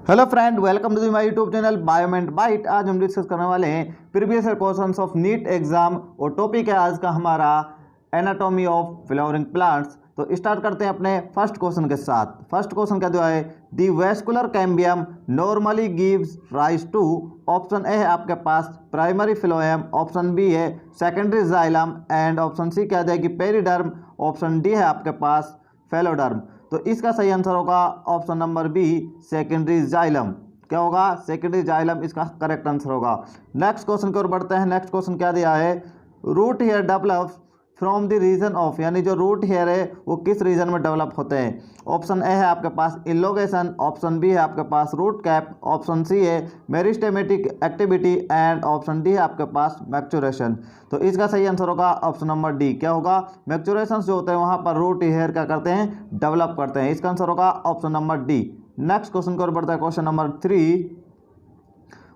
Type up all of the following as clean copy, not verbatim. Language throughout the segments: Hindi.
Hello friend, welcome to my YouTube channel Biomint Byte. आज हम डिस्कस करने वाले हैं previous year questions of NEET exam और टॉपिक है आज का हमारा एनाटॉमी ऑफ फ्लावरिंग प्लांट्स। तो स्टार्ट करते हैं अपने फर्स्ट क्वेश्चन के साथ। फर्स्ट क्वेश्चन क्या दिया है, the vascular cambium normally gives rise to. Option A है आपके पास प्राइमरी फ्लोएम, ऑप्शन बी है secondary xylem and option C क्या देगी पेरिडर्म, ऑप्शन डी है आपके पास फेलोडर्म। तो इसका सही आंसर होगा option number B secondary xylem. क्या होगा? सेकेंडरी जाइलम इसका करेक्ट आंसर होगा। नेक्स्ट क्वेश्चन की ओर बढ़ते हैं। नेक्स्ट क्वेश्चन क्या दिया है, root hair develops from the region of, यानी जो रूट हेयर है वो किस रीजन में डेवलप होते हैं। ऑप्शन ए है आपके पास इलोगेशन, ऑप्शन बी है आपके पास रूट कैप, ऑप्शन सी है meristematic activity and option D है आपके पास मैक्चुरेशन। तो इसका सही आंसर होगा ऑप्शन नंबर डी। क्या होगा? मैक्चुरेशन जो होते हैं वहाँ पर रूट हेयर क्या करते हैं, डेवलप करते हैं। इसका आंसर होगा option number D. Next question की ओर बढ़ता है क्वेश्चन नंबर 3।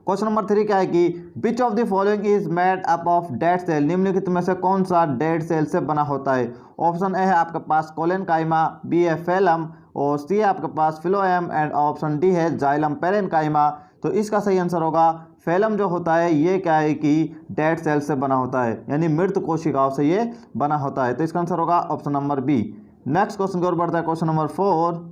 क्वेश्चन नंबर 3 क्या है कि which of the following is made up of dead cell, निम्नलिखित में से कौन सा डेड सेल से बना होता है। ऑप्शन ए है आपके पास कोलेनकाइमा, बी है फेलम और सी है आपके पास फिलोएम एंड ऑप्शन डी है जाइलम पेरेनकाइमा। तो इसका सही आंसर होगा फेलम जो होता है ये क्या है कि डेड सेल से बना होता है, यानी मृत कोशिकाओं से ये बना होता है। तो इसका आंसर होगा option number B. Next question की ओर बढ़ता है क्वेश्चन नंबर 4।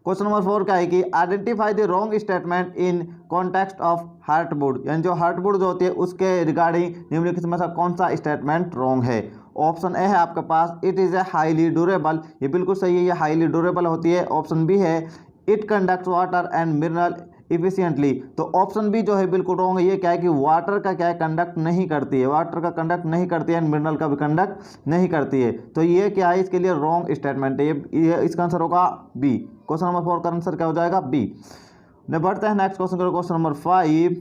क्वेश्चन नंबर 4 क्या है कि identify the wrong statement in context of heartwood, यानी जो हार्टवुड जो होती है उसके रिगार्डिंग निम्नलिखित में से कौन सा स्टेटमेंट रॉन्ग है। ऑप्शन ए है आपके पास it is a highly durable, ये बिल्कुल सही है, ये हाईली ड्यूरेबल होती है। ऑप्शन बी है it conduct water and mineral efficiently. तो ऑप्शन बी जो है बिल्कुल रॉन्ग है। ये क्या है कि वाटर का क्या है कंडक्ट नहीं करती है, वाटर का कंडक्ट नहीं करती है एंड मिनरल का भी कंडक्ट नहीं करती है। तो ये क्या है, इसके लिए रॉन्ग स्टेटमेंट है। ये इसका आंसर होगा बी। क्वेश्चन नंबर 4 का आंसर क्या हो जाएगा? बी। ने बढ़ते हैं नेक्स्ट क्वेश्चन करो, क्वेश्चन नंबर 5।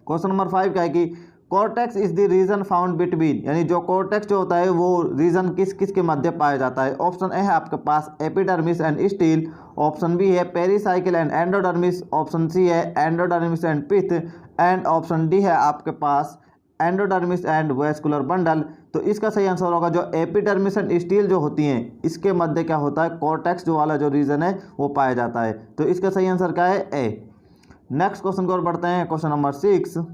क्वेश्चन नंबर 5 क्या है कि cortex is the region found between, यानी जो कॉर्टेक्स जो होता है वो रीजन किस किस के मध्य पाया जाता है। ऑप्शन ए है आपके पास epidermis and stele, option B है pericycle and endodermis, option C है endodermis and pith and option D है आपके पास एंडोडर्मिस एंड वेस्कुलर बंडल। तो इसका सही आंसर होगा जो एपिडर्मिस एंड स्टील जो होती हैं इसके मध्य क्या होता है, कॉर्टेक्स जो वाला जो रीजन है वो पाया जाता है। तो इसका सही आंसर क्या है? ए। नेक्स्ट क्वेश्चन की ओर बढ़ते हैं क्वेश्चन नंबर 6।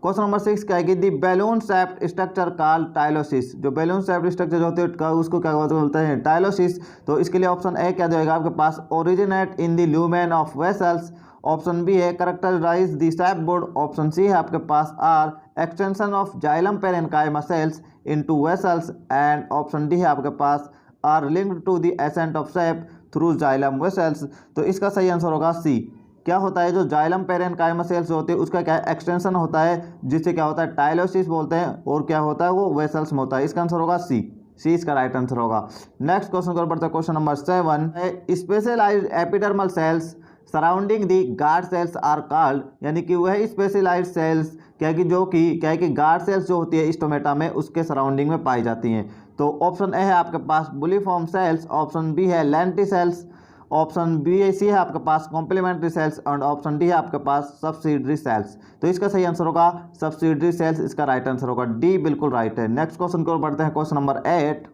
क्वेश्चन नंबर 6 क्या है कि the balloon shaped structure called tylosis, जो बैलून शेप्ड स्ट्रक्चर जो होते हैं उसको क्या बोलते हैं, टाइलोसिस। तो इसके लिए ऑप्शन ए क्या देगा आपके पास originate in the lumen of vessels, option B है characterise the sap board, option C है आपके पास are extension of xylem parenchyma cells into vessels and option D है आपके पास are linked to the ascent of sap through xylem vessels. तो इसका सही आंसर होगा सी। क्या होता है, जो जाइलम पेरेन्काइमा सेल्स जो होते हैं उसका क्या एक्सटेंशन होता है जिससे क्या होता है टाइलोसिस बोलते हैं, और क्या होता है वो वेसल्स में होता है। इसका आंसर होगा सी। सी इसका राइट आंसर होगा। नेक्स्ट क्वेश्चन को बढ़ते हैं क्वेश्चन नंबर 7 है specialised epidermal cells surrounding the guard cells are called, यानी कि वह स्पेशलाइज्ड सेल्स क्या कि जो कि क्या है कि गार्ड सेल्स जो होती है स्टोमेटा में उसके सराउंडिंग में पाई जाती हैं। तो ऑप्शन ए है आपके पास बुलीफॉर्म सेल्स, ऑप्शन बी है lenticels, option B C है आपके पास complementary cells and option D है आपके पास सब्सिडरी सेल्स। तो इसका सही आंसर होगा सब्सिडरी सेल्स, इसका राइट आंसर होगा डी, बिल्कुल राइट है। नेक्स्ट क्वेश्चन की ओर बढ़ते हैं क्वेश्चन नंबर 8।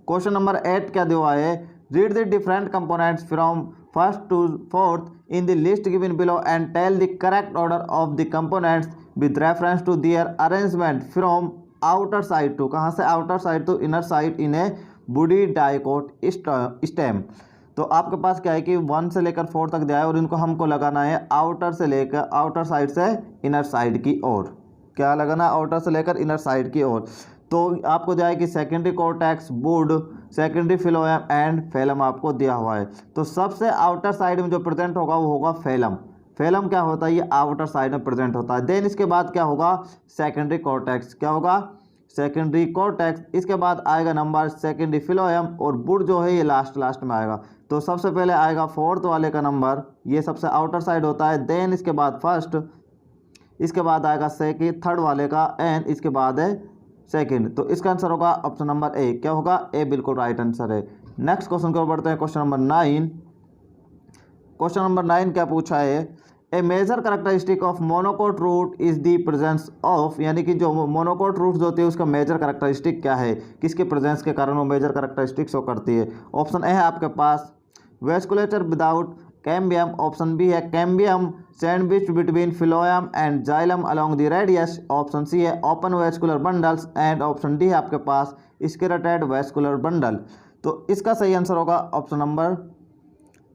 क्वेश्चन नंबर 8 क्या दिया है, read the different components from first to fourth in the list given below and tell the correct order of the components with reference to their arrangement from outer side to, कहाँ से outer side to inner side in a woody dicot stem. तो आपके पास क्या है कि 1 से लेकर 4 तक दिया है और इनको हमको लगाना है आउटर से लेकर आउटर साइड से इनर साइड की ओर। क्या लगाना? आउटर से लेकर इनर साइड की ओर। तो आपको दिया है कि secondary cortex, would, secondary phloem and phellem आपको दिया हुआ है। तो सबसे आउटर साइड में जो प्रेजेंट होगा वो होगा फेलम। फेलम क्या होता है, ये आउटर साइड में प्रेजेंट होता है। देन इसके बाद क्या होगा, सेकेंडरी कॉर्टेक्स, क्या होगा सेकेंडरी कॉर्टेक्स। इसके बाद आएगा नंबर सेकेंडरी फिलोएम और वुड जो है ये लास्ट में आएगा। तो सबसे पहले आएगा 4th वाले का नंबर, ये सबसे आउटर साइड होता है। देन इसके बाद फर्स्ट, इसके बाद आएगा सेकेंड, 3rd वाले का एंड इसके बाद है सेकंड। तो इसका आंसर होगा ऑप्शन नंबर ए। क्या होगा? ए, बिल्कुल राइट आंसर है। नेक्स्ट क्वेश्चन को बढ़ते हैं क्वेश्चन नंबर 9। क्वेश्चन नंबर 9 क्या पूछा है, a major characteristic of monocot root is the presence of, यानी कि जो मोनोकोट रूट्स होती है उसका मेजर करेक्टरिस्टिक क्या है, किसके प्रेजेंस के कारण वो मेजर करेक्टरिस्टिक शो करती है। ऑप्शन ए है आपके पास vasculature without cambium, option B है cambium sandwich between phloem and xylem along the radius, option C है open vascular bundles and option D है आपके पास स्केलेटेड वेस्कुलर बंडल। तो इसका सही आंसर होगा ऑप्शन नंबर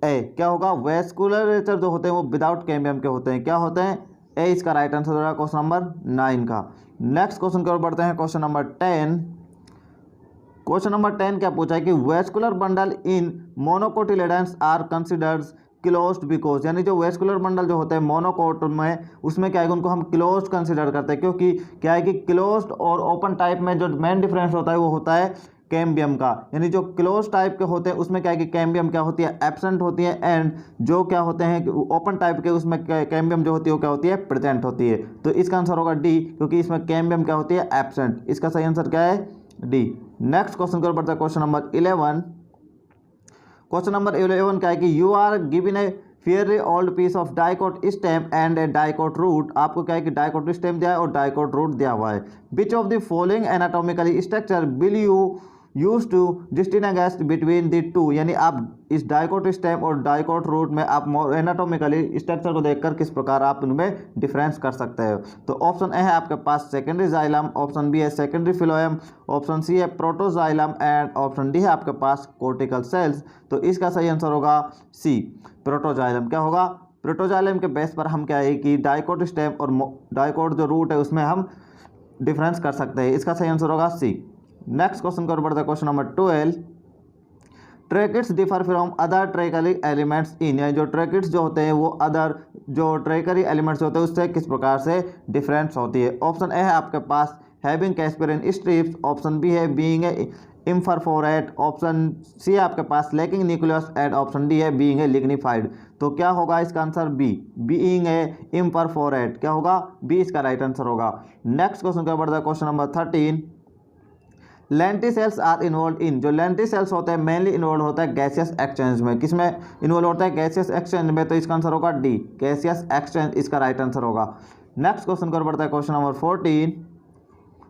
ए। क्या होगा, वेस्कुलरेचर जो होते हैं वो विदाउट कैम्बियम के होते हैं, क्या होते हैं, ए इसका राइट आंसर होगा क्वेश्चन नंबर 9 का। नेक्स्ट क्वेश्चन की ओर बढ़ते हैं, क्वेश्चन नंबर 10। क्वेश्चन नंबर 10 क्या पूछा है कि vascular bundle in monocotyledons are considered closed because, यानी जो वेस्कुलर बंडल जो होते हैं मोनोकोट में, उसमें क्या है उनको हम क्लोज्ड कंसिडर करते हैं, क्योंकि क्या है कि क्लोज्ड और ओपन टाइप में जो मेन डिफरेंस होता है वो होता है कैम्बियम का। यानी जो क्लोज टाइप के होते हैं उसमें क्या है कि कैम्बियम क्या होती है, एब्सेंट होती है, एंड जो क्या होते हैं ओपन टाइप के उसमें कैम्बियम जो होती है वो क्या होती है, प्रेजेंट होती है। तो इसका आंसर होगा डी, क्योंकि इसमें कैम्बियम क्या होती है, एब्सेंट। इसका सही आंसर क्या है, डी। नेक्स्ट क्वेश्चन की ओर बढ़ता है, क्वेश्चन नंबर 11। क्वेश्चन नंबर 11 क्या है कि you are given a fairly old piece of dicot stem and a dicot root. आपको क्या है कि डाइकोट स्टेम दिया है और डाइकोट रूट दिया हुआ है। Which of the following anatomically structure will you use to distinguish between the two, यानी आप इस डाइकोट स्टेम और डाइकोट रूट में आप एनाटॉमिकली स्ट्रक्चर को देखकर किस प्रकार आप उनमें डिफरेंस कर सकते हो। तो ऑप्शन ए है आपके पास सेकेंडरी जाइलम, ऑप्शन बी है सेकेंडरी फिलोयम, ऑप्शन सी है प्रोटोजाइलम एंड ऑप्शन डी है आपके पास कोर्टिकल सेल्स। तो इसका सही आंसर होगा सी, प्रोटोजाइलम। क्या होगा, प्रोटोजाइलम के बेस पर हम क्या है कि डाइकोट स्टेम और डाइकोट जो रूट है उसमें हम डिफरेंस कर सकते हैं। इसका सही आंसर होगा सी। नेक्स्ट क्वेश्चन कर बढ़ता है, question number 12। Tracheids differ from other tracheary elements in, यानी जो ट्रैकिड्स जो होते हैं वो अदर जो ट्रैकरी एलिमेंट्स होते हैं उससे किस प्रकार से डिफरेंस होती है। ऑप्शन ए है आपके पास having casparian strips, option B है being a imperforate, option C है आपके पास lacking nucleus and option D है बीइंग ए लिग्निफाइड। तो क्या होगा इसका answer, B, being a imperforate. क्या होगा, बी इसका राइट आंसर होगा। नेक्स्ट क्वेश्चन क्या बढ़ता है, question number 13। Lenticels are involve in, जो लेंटिसेल्स होते हैं मेनली इन्वॉल्व होता है गैसियस एक्सचेंज में। किसमें इन्वॉल्व होता है, गैसियस एक्सचेंज में। तो इसका आंसर होगा डी, गैसियस एक्सचेंज इसका राइट आंसर होगा। नेक्स्ट क्वेश्चन कर बढ़ता है, क्वेश्चन नंबर 14।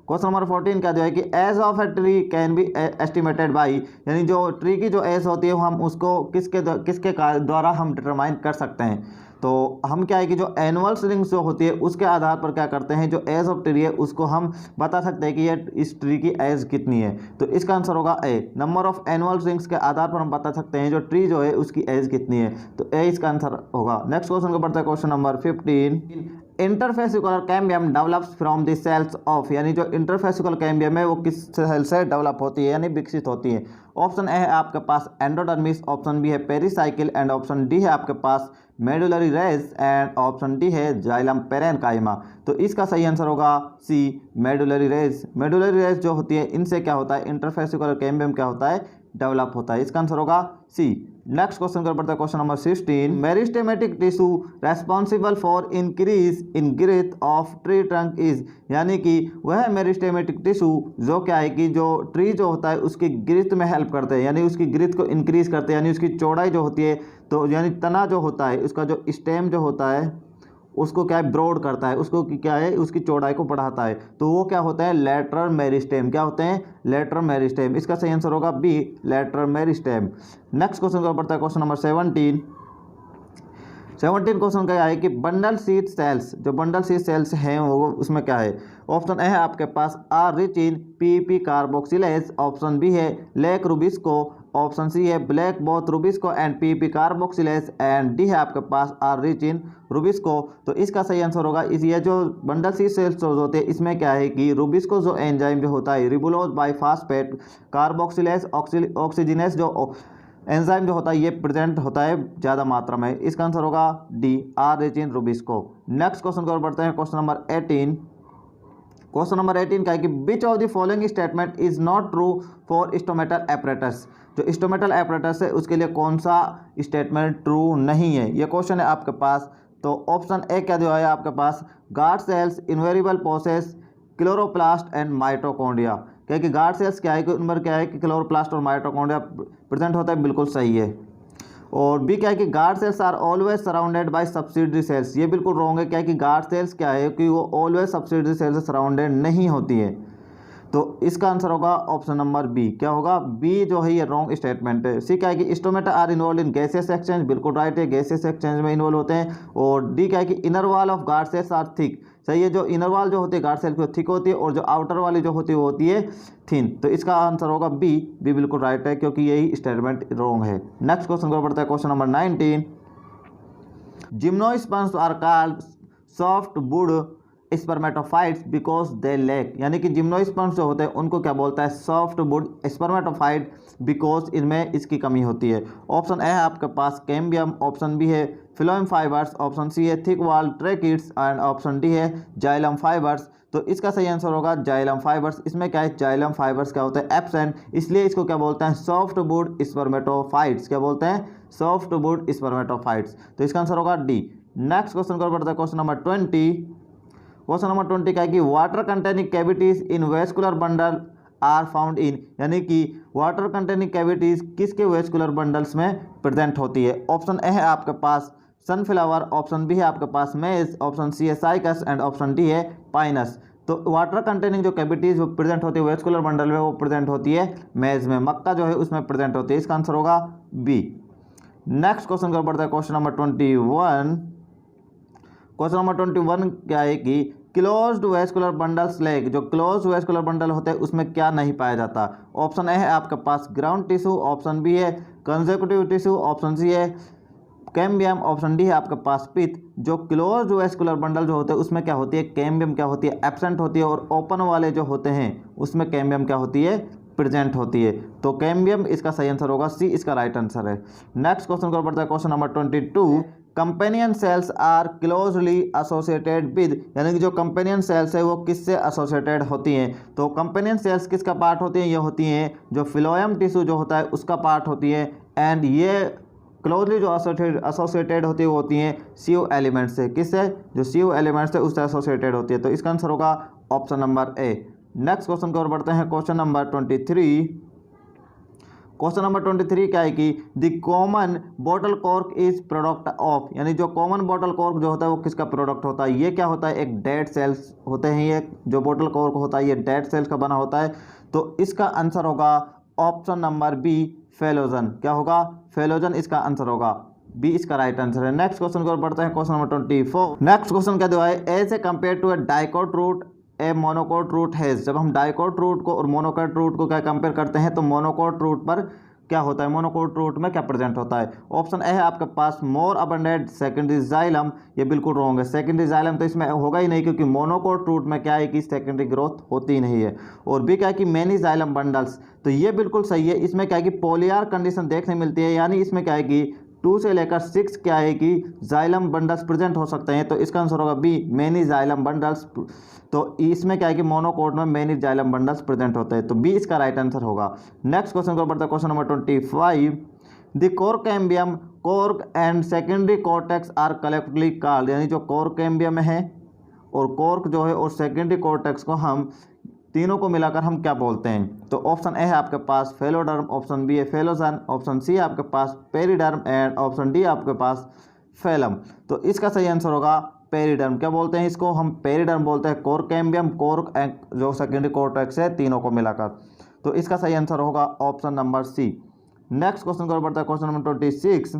क्वेश्चन नंबर 14 क्या जो है कि age of a tree can be estimated by, यानी जो ट्री की जो एज होती है हम उसको किसके द्वारा हम डिटरमाइन कर सकते हैं। तो हम क्या है कि जो एनुअल रिंग्स जो होती है उसके आधार पर क्या करते हैं, जो एज ऑफ ट्री है उसको हम बता सकते हैं कि ये इस ट्री की एज कितनी है। तो इसका आंसर होगा ए, नंबर ऑफ एनुअल रिंग्स के आधार पर हम बता सकते हैं जो ट्री जो है उसकी एज कितनी है। तो ए इसका आंसर होगा। नेक्स्ट क्वेश्चन को बढ़ता है, question number 15। Interfascicular cambium develops from the cells of, यानी जो इंटरफेसिकुलर कैम्बियम है वो किस सेल से डेवलप होती है, यानी विकसित होती है। ऑप्शन ए है आपके पास एंडोडर्मिस, ऑप्शन बी है पेरिसाइकिल एंड ऑप्शन डी है आपके पास medullary rays and option D है जाइलम पेरेनकाइमा। तो इसका सही आंसर होगा C, medullary rays. Medullary rays जो होती है इनसे क्या होता है, इंटरफेसिकुलर कैम्बियम क्या होता है, डेवलप होता है। इसका आंसर होगा सी। नेक्स्ट क्वेश्चन कर पड़ता है, question number 16। Meristematic tissue responsible for increase in growth of tree trunk is, यानी कि वह मेरिस्टेमेटिक टिश्यू जो क्या है कि जो ट्री जो होता है उसकी ग्रोथ में हेल्प करते हैं, यानी उसकी ग्रोथ को इंक्रीज करते हैं, यानी उसकी चौड़ाई जो होती है, तो यानी तना जो होता है उसका जो स्टेम जो होता है उसको क्या है, ब्रॉड करता है, उसको क्या है, उसकी चौड़ाई को बढ़ाता है। तो वो क्या होता है, लेटरल मेरिस्टेम। क्या होते हैं, लेटरल मेरिस्टेम। इसका सही आंसर होगा B, lateral meristem. Next question का पड़ता है, क्वेश्चन नंबर 17। 17 क्वेश्चन क्या है कि बंडल सीड सेल्स, जो बंडल सीड सेल्स हैं वो उसमें क्या है। ऑप्शन ए है आपके पास are rich in PP carboxylase, option B है लेक रुबिस्को, ऑप्शन सी है black both rubisco and PP carboxylase and D है आपके पास आर रिच इन रुबिस्को। तो इसका सही आंसर होगा इस, ये जो बंडल सीड सेल्स जो होते हैं इसमें क्या है कि रुबिस्को जो एंजाइम जो होता है रिबुलोज बाइफास्फेट कार्बोक्सिलेज ऑक्सीजनेस जो एंजाइम जो होता है ये प्रेजेंट होता है ज़्यादा मात्रा में। इसका आंसर होगा D, are rich in rubisco. Next question को बढ़ते हैं, क्वेश्चन नंबर 18। क्वेश्चन नंबर 18 क्या है कि which of the following statement is not true for stomatal apparatus, जो स्टोमेटल एपरेटस है उसके लिए कौन सा स्टेटमेंट ट्रू नहीं है, ये क्वेश्चन है आपके पास। तो ऑप्शन ए क्या जो है आपके पास guard cells, invariable process, chloroplast and mitochondria. क्या कि गार्ड सेल्स क्या है कि उनमें क्या है कि क्लोरोप्लास्ट और माइटोकॉन्ड्रिया प्रेजेंट होता है, बिल्कुल सही है। और बी क्या है कि guard cells are always surrounded by subsidiary cells, ये बिल्कुल रॉन्ग है। क्या है कि गार्ड सेल्स क्या है कि वो ऑलवेज सब्सिडरी सेल्स से सराउंडेड नहीं होती है। तो इसका आंसर होगा ऑप्शन नंबर बी। क्या होगा? बी जो है ये रॉन्ग स्टेटमेंट है। सी क्या है कि stomata are involve in gaseous exchange, बिल्कुल राइट है, गैसियस एक्सचेंज में इन्वॉल्व होते हैं। और डी क्या है कि inner wall of guard cells are thick, सही है, जो इनर वॉल जो होती है गार्ड सेल की थिक होती है और जो आउटर वाली जो होती है वो होती है थिन। तो इसका आंसर होगा बी। बी बिल्कुल राइट है क्योंकि यही स्टेटमेंट रॉन्ग है। नेक्स्ट क्वेश्चन को बढ़ता है, question number 19। Gymnosperms are called soft wood spermatophytes because they lack, यानी कि जिम्नोस्पर्म्स जो होते हैं उनको क्या बोलता है? सॉफ्ट वुड स्पर्मेटोफाइट, बिकॉज इनमें इसकी कमी होती है। ऑप्शन ए है आपके पास कैम्बियम, ऑप्शन बी है फिलोएम फाइबर्स, ऑप्शन सी है thick wall tracheids and option D है जाइलम फाइबर्स। तो इसका सही आंसर होगा जाइलम फाइबर्स। इसमें क्या है? जाइलम फाइबर्स क्या होता है? एब्सेंट, इसलिए इसको क्या बोलते हैं? Soft wood spermatophytes. क्या बोलते हैं? Soft wood spermatophytes. तो इसका आंसर होगा डी। नेक्स्ट क्वेश्चन को बढ़ता है, क्वेश्चन नंबर 20। क्वेश्चन नंबर 20 क्या है कि water containing cavities in vascular bundle are found in, यानी कि वाटर कंटेनिंग कैविटीज किसके वेस्कुलर बंडल्स में प्रेजेंट होती है? ऑप्शन ए है आपके पास सनफ्लावर, ऑप्शन बी है आपके पास मेज, ऑप्शन सी है साइकस एंड ऑप्शन डी है पाइनस। तो वाटर कंटेनिंग जो कैविटीज वो प्रेजेंट होती है वेस्कुलर बंडल में, वो प्रेजेंट होती है मेज में, मक्का जो है उसमें प्रेजेंट होती है। इसका आंसर होगा बी। नेक्स्ट क्वेश्चन का बढ़ता है, क्वेश्चन नंबर 21। क्वेश्चन नंबर 21 क्या है कि क्लोज्ड वेस्कुलर बंडल्स लेग, जो क्लोज्ड वेस्कुलर बंडल होते हैं उसमें क्या नहीं पाया जाता? ऑप्शन ए है आपके पास ग्राउंड टिश्यू, ऑप्शन बी है कंसेक्यूटिव टिश्यू, ऑप्शन सी है कैम्बियम, ऑप्शन डी है आपके पास पित्त। जो क्लोज्ड वेस्कुलर बंडल जो होते हैं उसमें क्या होती है? कैम्बियम क्या होती है? एब्सेंट होती है। और ओपन वाले जो होते हैं उसमें कैम्बियम क्या होती है? प्रेजेंट होती है। तो कैम्बियम इसका सही आंसर होगा सी, इसका राइट आंसर है। नेक्स्ट क्वेश्चन को बढ़ता है, question number 22। Companion cells are closely associated with, यानी कि जो कंपेनियन सेल्स है वो किससे एसोसिएटेड होती हैं? तो कंपेनियन सेल्स किसका पार्ट होती हैं? ये होती हैं जो फिलोएम टिश्यू जो होता है उसका पार्ट होती है। एंड ये क्लोजली जो एसोसिएटेड होती है वो होती हैं सीयू एलिमेंट से। किससे? जो सीयू एलिमेंट से उससे एसोसिएटेड होती है। तो इसका आंसर होगा option number A. Next question की ओर बढ़ते हैं, क्वेश्चन नंबर 23। क्वेश्चन नंबर 23 क्या है कि the common bottle cork is product of, यानी जो कॉमन बॉटल कॉर्क जो होता है वो किसका प्रोडक्ट होता है? ये क्या होता है? एक डेड सेल्स होते हैं। ये जो बॉटल कॉर्क होता है ये डेड सेल्स का बना होता है। तो इसका आंसर होगा ऑप्शन नंबर बी फेलोजन। क्या होगा? फेलोजन इसका आंसर होगा बी, इसका राइट आंसर है। नेक्स्ट क्वेश्चन की ओर बढ़ते हैं, क्वेश्चन नंबर 24। नेक्स्ट क्वेश्चन क्या दिया है? As a compare to a dicot root a monocot root has, जब हम डाइकोट रूट को और मोनोकोट रूट को क्या कंपेयर करते हैं तो मोनोकोट रूट पर क्या होता है? मोनोकोट रूट में क्या प्रेजेंट होता है? ऑप्शन ए है आपके पास मोर अबंडेंट सेकेंडरी जाइलम। ये बिल्कुल रॉन्ग है। सेकेंडरी जाइलम तो इसमें होगा ही नहीं क्योंकि मोनोकोट रूट में क्या है कि सेकेंडरी ग्रोथ होती ही नहीं है। और बी क्या है कि मेनी जाइलम बंडल्स, तो ये बिल्कुल सही है। इसमें क्या है कि पोलियार कंडीशन देखने मिलती है, यानी इसमें क्या है कि 2 से लेकर 6 क्या है कि जाइलम बंडल्स प्रेजेंट हो सकते हैं। तो इसका आंसर होगा बी मेनी जाइलम बंडल्स। तो इसमें क्या है कि मोनोकोट में मेनी जाइलम बंडल्स प्रेजेंट होते हैं। तो बी इसका राइट आंसर होगा। नेक्स्ट क्वेश्चन को बढ़ता है, question number 25। The cork cambium, cork and secondary cortex are collectively called, यानी जो कोर कैम्बियम है और कोर्क जो है और सेकेंडरी कॉर्टेक्स को हम तीनों को मिलाकर हम क्या बोलते हैं? तो ऑप्शन ए है आपके पास फेलोडर्म, ऑप्शन बी है फेलोजन, ऑप्शन सी है आपके पास पेरिडर्म एंड ऑप्शन डी आपके पास फेलम। तो इसका सही आंसर होगा पेरिडर्म। क्या बोलते हैं इसको? हम पेरिडर्म बोलते हैं। कोर कैम्बियम, कोर्क एंड जो सेकेंडरी कॉर्टेक्स है तीनों को मिलाकर। तो इसका सही आंसर होगा option number C. Next question को बढ़ता है, question number 26।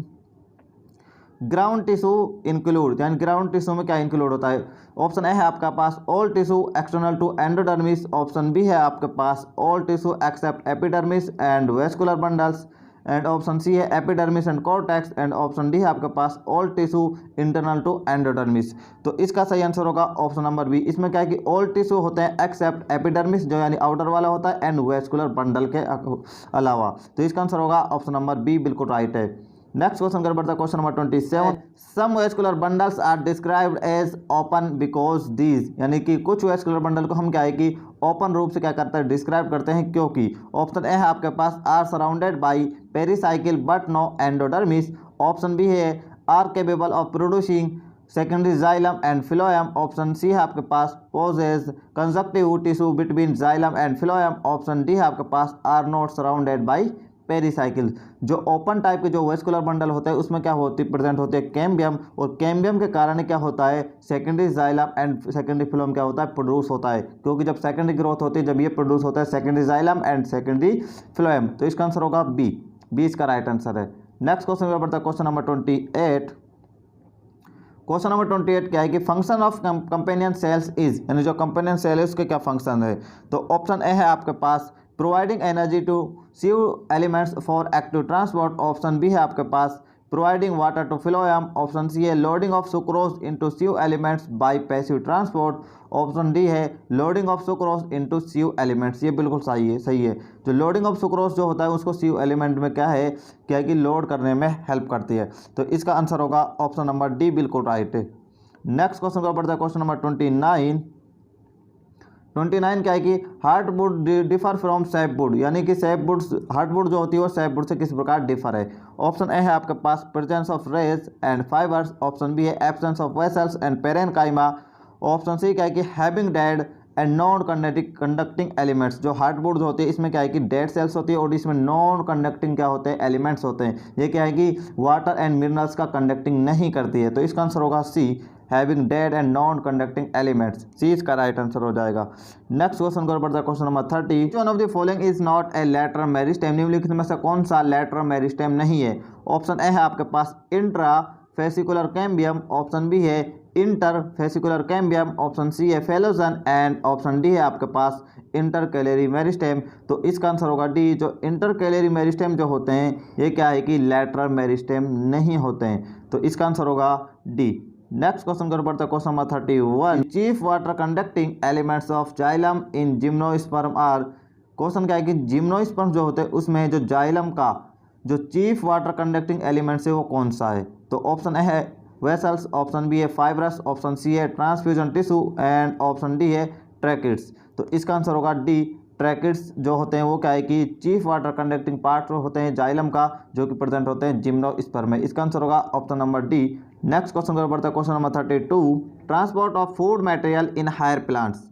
Ground tissue include, यानी ग्राउंड टिश्यू में क्या इंक्लूड होता है? ऑप्शन ए है आपका पास all tissue external to endodermis, option B है आपके पास all tissue except epidermis and vascular bundles and option C है epidermis and cortex and option D है आपके पास all tissue internal to endodermis. तो इसका सही आंसर होगा ऑप्शन नंबर बी। इसमें क्या है कि ऑल टिश्यू होते हैं एक्सेप्ट एपिडर्मिस जो यानी आउटर वाला होता है एंड वेस्कुलर बंडल के अलावा। तो इसका आंसर होगा ऑप्शन नंबर बी, बिल्कुल राइट है। नेक्स्ट क्वेश्चन कर बढ़ता है, question number 27। Some vascular bundles are described as open because these, यानी कि कुछ वेस्कुलर बंडल को हम क्या है कि ओपन रूप से क्या करते हैं? डिस्क्राइब करते हैं क्योंकि। ऑप्शन ए है आपके पास are surrounded by pericycle but no endodermis, option B है are capable of producing secondary xylem and phloem, option C है आपके पास possess conjunctive tissue between xylem and phloem, option D है आपके पास are not surrounded by pericycle. जो ओपन टाइप के जो वेस्कुलर बंडल होते हैं उसमें क्या होती प्रेजेंट होती है कैम्बियम, और कैम्बियम के कारण क्या होता है सेकेंडरी जाइलम एंड सेकेंडरी फिलोम क्या होता है प्रोड्यूस होता है, क्योंकि जब सेकेंडरी ग्रोथ होती है जब ये प्रोड्यूस होता है secondary xylem and secondary phloem. तो इसका आंसर होगा बी, इसका राइट आंसर है। नेक्स्ट क्वेश्चन बढ़ता है क्वेश्चन नंबर 28। क्वेश्चन नंबर 28 क्या है कि function of companion cells is, यानी जो कंपेनियन सेल है उसके क्या फंक्शन है। तो ऑप्शन ए है आपके पास providing energy to sieve elements for active transport, option B है आपके पास providing water to phloem, option C है loading of sucrose into sieve elements by passive transport, option D है loading of sucrose into sieve elements. ये बिल्कुल सही है। जो लोडिंग ऑफ सुक्रोज जो होता है उसको सीव एलिमेंट में क्या है कि लोड करने में हेल्प करती है। तो इसका आंसर होगा ऑप्शन नंबर डी, बिल्कुल राइट है। नेक्स्ट क्वेश्चन का बढ़ता है क्वेश्चन नंबर 29 क्या है कि हार्डवुड डिफर फ्रॉम सैपवुड, यानी कि सैपवुड हार्डवुड जो होती है वो सैपवुड से किस प्रकार डिफर है। ऑप्शन ए है आपके पास presence of rays and fibres, option B है absence of vessels and parenchyma, option C क्या है कि having dead and non conducting elements. जो हार्डवुड होती है इसमें क्या है कि डेड सेल्स होती है और इसमें नॉन कंडक्टिंग क्या होते हैं एलिमेंट्स होते हैं। ये क्या है कि वाटर एंड मिनरल्स का कंडक्टिंग नहीं करती है। तो इसका आंसर होगा C, having dead and non conducting elements, C इसका राइट आंसर हो जाएगा। नेक्स्ट क्वेश्चन को बढ़ता है question number 30। One of the following is not a lateral meristem, निम्नलिखित में से कौन सा लेटरल मेरिस्टेम नहीं है। ऑप्शन ए है आपके पास intra fascicular cambium, option B है inter fascicular cambium, option C है फेलोजन एंड ऑप्शन डी है आपके पास इंटरकैलरी मेरिस्टेम। तो इसका आंसर होगा डी। जो इंटरकैलरी मेरिस्टेम जो होते हैं ये क्या है कि लेटरल मेरिस्टेम नहीं होते हैं। तो इसका आंसर होगा डी। नेक्स्ट क्वेश्चन कर बढ़ता है question number 31। Chief water conducting elements of xylem in gymnosperm are. Question क्या है कि जिम्नोस्पर्म जो होते हैं उसमें जो जाइलम का जो चीफ वाटर कंडक्टिंग एलिमेंट्स है वो कौन सा है। तो ऑप्शन ए है वेसल्स, ऑप्शन बी है फाइब्रस, ऑप्शन सी है transfusion tissue and option D है ट्रैकिड्स। तो इसका आंसर होगा डी। ट्रैकिड्स जो होते हैं वो क्या है कि चीफ वाटर कंडक्टिंग पार्ट होते हैं जाइलम का, जो कि प्रेजेंट होते हैं जिम्नोस्पर्म में। इसका आंसर होगा option number D. Next question का बढ़ता है question number 32। Transport of food material in higher plants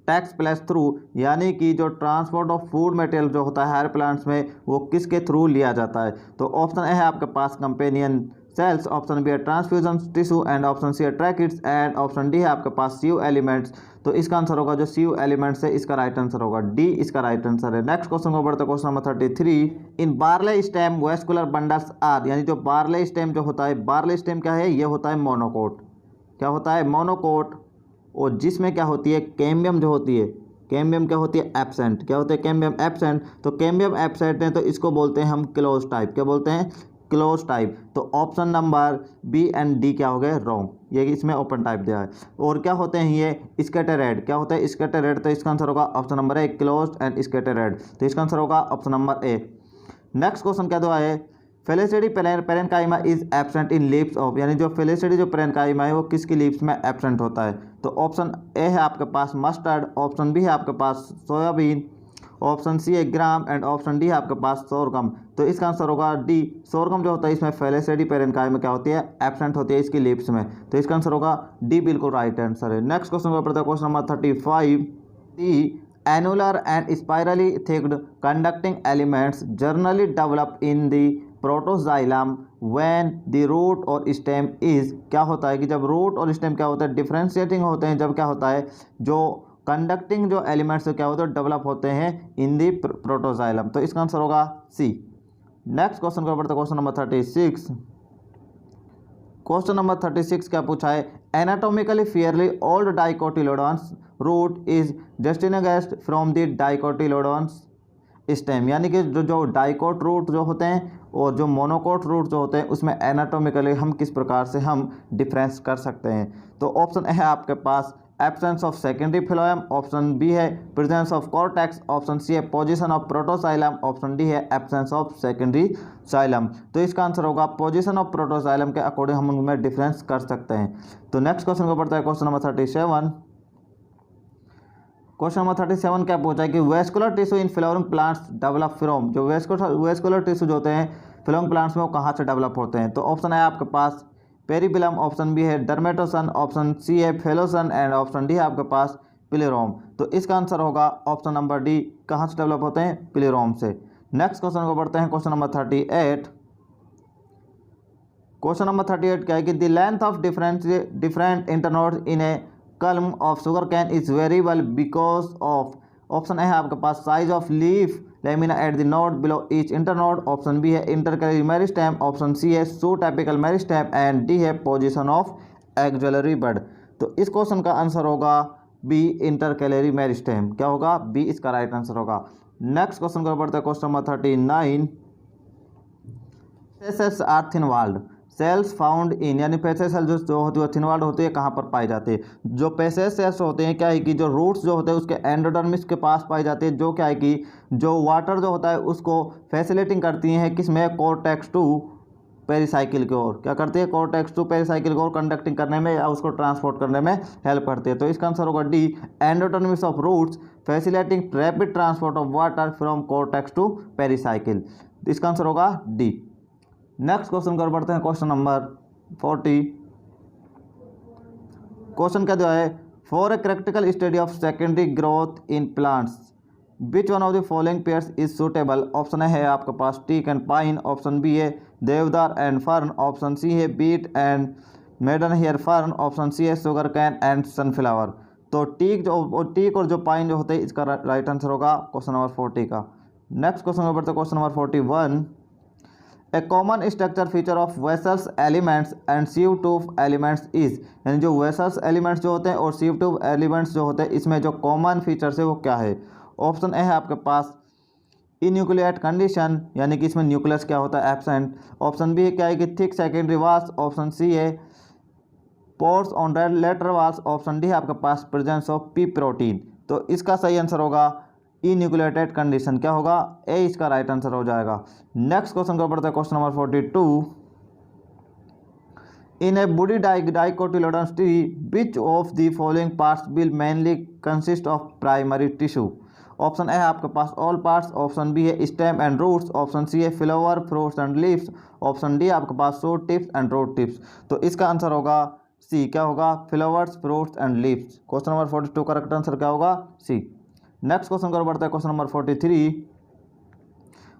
takes place through, यानी कि जो ट्रांसपोर्ट ऑफ फूड मटेरियल जो होता है हायर प्लांट्स में वो किसके थ्रू लिया जाता है। तो ऑप्शन ए है आपके पास कंपेनियन सेल्स, ऑप्शन बी है transfusion tissue and option C है ट्रैकिड्स एंड ऑप्शन डी है आपके पास सीव एलिमेंट्स। तो इसका आंसर होगा जो सीव एलिमेंट्स है इसका राइट आंसर होगा डी, इसका राइट आंसर है। नेक्स्ट क्वेश्चन को बढ़ते question number 33। In barley stem vascular bundles are, यानी जो बार्ले स्टेम जो होता है, बार्ले स्टेम क्या है ये होता है मोनोकोट। क्या होता है मोनोकोट, और जिसमें क्या होती है कैम्बियम जो होती है, कैम्बियम क्या होती है एब्सेंट। क्या होता है कैम्बियम एब्सेंट। तो कैम्बियम एब्सेंट है तो इसको बोलते हैं हम क्लोज टाइप। क्या बोलते हैं क्लोज टाइप। तो option number B and D क्या हो गए रॉन्ग, ये इसमें ओपन टाइप दिया है। और क्या होते हैं ये स्कैटरेड। क्या होता है स्कैटरेड। तो इसका आंसर होगा option number A close and scattered. तो इसका आंसर होगा option number A. Next question क्या दिया है palisade parenchyma is absent in leaves of, यानी जो फेलिसिटी जो पेरेनकाइमा है वो किसकी लीव्स में एब्सेंट होता है। तो ऑप्शन ए है आपके पास मस्टर्ड, ऑप्शन बी है आपके पास सोयाबीन, ऑप्शन सी है ग्राम एंड ऑप्शन डी है आपके पास सोरगम। तो इसका आंसर होगा डी। सोरगम जो होता है इसमें फेलिसिटी पेरेनकाइमा क्या होती है एब्सेंट होती है इसकी लीव्स में। तो इसका आंसर होगा डी, बिल्कुल राइट आंसर है। नेक्स्ट क्वेश्चन का पड़ता है question number 35। D annular and spirally thicked conducting elements generally develop in the protoxylem when the root or stem is, क्या होता है कि जब रूट और स्टेम क्या होता है डिफ्रेंशिएटिंग होते हैं, जब क्या होता है जो कंडक्टिंग जो एलिमेंट्स क्या होते हैं डेवलप होते हैं इन दी प्रोटोजाइलम। तो इसका आंसर होगा सी। नेक्स्ट क्वेश्चन का बढ़ते क्वेश्चन नंबर 36। क्वेश्चन नंबर 36 क्या पूछा है anatomically fairly old dicotyledons root is distinguished from the dicotyledons stem, यानी कि जो डाइकोट रूट जो होते हैं और जो मोनोकोट रूट जो होते हैं उसमें एनाटॉमिकली हम किस प्रकार से हम डिफरेंस कर सकते हैं। तो ऑप्शन ए है आपके पास absence of secondary phloem, option B है presence of cortex, option C है position of protoxylem, option D है एब्सेंस ऑफ सेकेंडरी साइलम। तो इसका आंसर होगा पोजीशन ऑफ प्रोटोसाइलम के अकॉर्डिंग हम उनमें डिफरेंस कर सकते हैं। तो नेक्स्ट क्वेश्चन को पढ़ता है क्वेश्चन नंबर 37। क्वेश्चन नंबर 37 क्या पूछा है कि vascular tissue in flowering plants develop from, जो वेस्कुलर टिश्यू जो होते हैं फ्लावरिंग प्लांट्स में वो कहाँ से डेवलप होते हैं। तो ऑप्शन है आपके पास पेरिबिलम, ऑप्शन बी है डर्मेटोसन, ऑप्शन सी है फेलोसन एंड ऑप्शन डी है आपके पास पिलेरोम। तो इसका आंसर होगा ऑप्शन नंबर डी, कहाँ से डेवलप होते हैं पिलेरोम से। नेक्स्ट क्वेश्चन को पढ़ते हैं, क्वेश्चन नंबर 38। क्वेश्चन नंबर 38 क्या है कि the length of different internodes in a culm of sugarcane is variable because of. Option A है आपके पास size of leaf lamina at the node below each internode, option B है इंटरकैलरी मेरिस्टेम, ऑप्शन सी है shoot apical meristem and D है पोजीशन ऑफ एक्सिलरी बड। तो इस क्वेश्चन का आंसर होगा बी इंटरकैलरी मेरिस्टेम। क्या होगा? बी इसका राइट आंसर होगा। नेक्स्ट क्वेश्चन को पढ़ते हैं, question number 39। Passage are thin walled cells found in, यानी पेसेस सेल जो होती है थिन वाल्ड होती है, कहाँ पर पाई जाती है? जो पेसेस सेल्स होते हैं क्या है कि जो रूट्स जो होते हैं उसके एंडोडर्मिस के पास पाई जाती है, जो क्या है कि जो वाटर जो होता है उसको फैसिलिटिंग करती हैं किसमें? कोर्टेक्स टू पेरिसाइकिल की ओर। क्या करती है? कोर्टेक्स टू पेरिसाइकिल की ओर कंडक्टिंग करने में या उसको ट्रांसपोर्ट करने में हेल्प करती है। तो इसका आंसर होगा D endodermis of roots facilitating rapid transport of water from cortex to pericycle. इसका आंसर होगा डी। नेक्स्ट क्वेश्चन कर पढ़ते हैं, क्वेश्चन नंबर 40। क्वेश्चन क्या दिया है? For a practical study of secondary growth in plants which one of the following pairs is suitable. Option है आपके पास teak and pine, option B है deodar and fern, option C है beet and maiden hair fern, option C है शुगर कैन एंड सनफ्लावर। तो टीक और जो पाइन जो होते हैं इसका राइट आंसर होगा क्वेश्चन नंबर 40 का। नेक्स्ट क्वेश्चन में बढ़ते हैं, question number 41। A common structure feature of vessels elements and sieve tube elements is, यानी जो वेसल्स एलिमेंट्स जो होते हैं और सीव ट्यूब एलिमेंट्स जो होते हैं इसमें जो कॉमन फीचर्स है वो क्या है? ऑप्शन ए है आपके पास इन्यूक्लिएट कंडीशन, यानी कि इसमें न्यूक्लियस क्या होता है? एब्सेंट। ऑप्शन बी है क्या है कि thick secondary walls, option C है pores on lateral walls, option D है आपके पास प्रेजेंस ऑफ पी प्रोटीन। तो इसका सही आंसर होगा इन्यूक्लिएटेड कंडीशन। क्या होगा? ए इसका राइट आंसर हो जाएगा। नेक्स्ट क्वेश्चन को पढ़ते हैं, question number 42। In a woody dicotyledons tree which of the following parts will mainly consist of primary tissue. Option A है आपके पास ऑल पार्ट्स, ऑप्शन बी है stem and roots, option C है flower fruits and leaves, option D आपके पास shoot tips and root tips. तो इसका आंसर होगा सी। क्या होगा? Flowers fruits and leaves. Question number 42 का करेक्ट आंसर क्या होगा? सी। नेक्स्ट क्वेश्चन कर बढ़ता है, क्वेश्चन नंबर 43।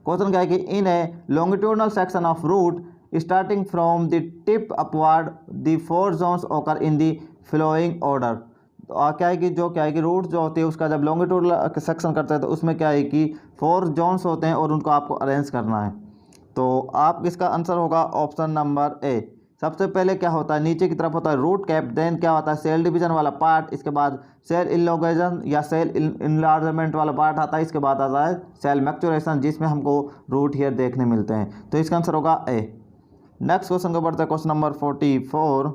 क्वेश्चन क्या है कि in a longitudinal section of root starting from the tip upward the 4 zones occur in the flowing order. तो क्या है कि रूट जो होती है उसका जब लॉन्गिट्यूडनल सेक्शन करते हैं तो उसमें क्या है कि 4 जोन्स होते हैं और उनको आपको अरेंज करना है। तो आप इसका आंसर होगा ऑप्शन नंबर ए। सबसे पहले क्या होता है? नीचे की तरफ होता है रूट कैप, देन क्या होता है? सेल डिवीजन वाला पार्ट, इसके बाद सेल इनलोगेशन या सेल इनलार्जमेंट वाला पार्ट आता है, इसके बाद आता है सेल मैक्चुरेशन जिसमें हमको रूट हेयर देखने मिलते हैं। तो इसका आंसर होगा ए। नेक्स्ट क्वेश्चन को बढ़ता है, question number 44।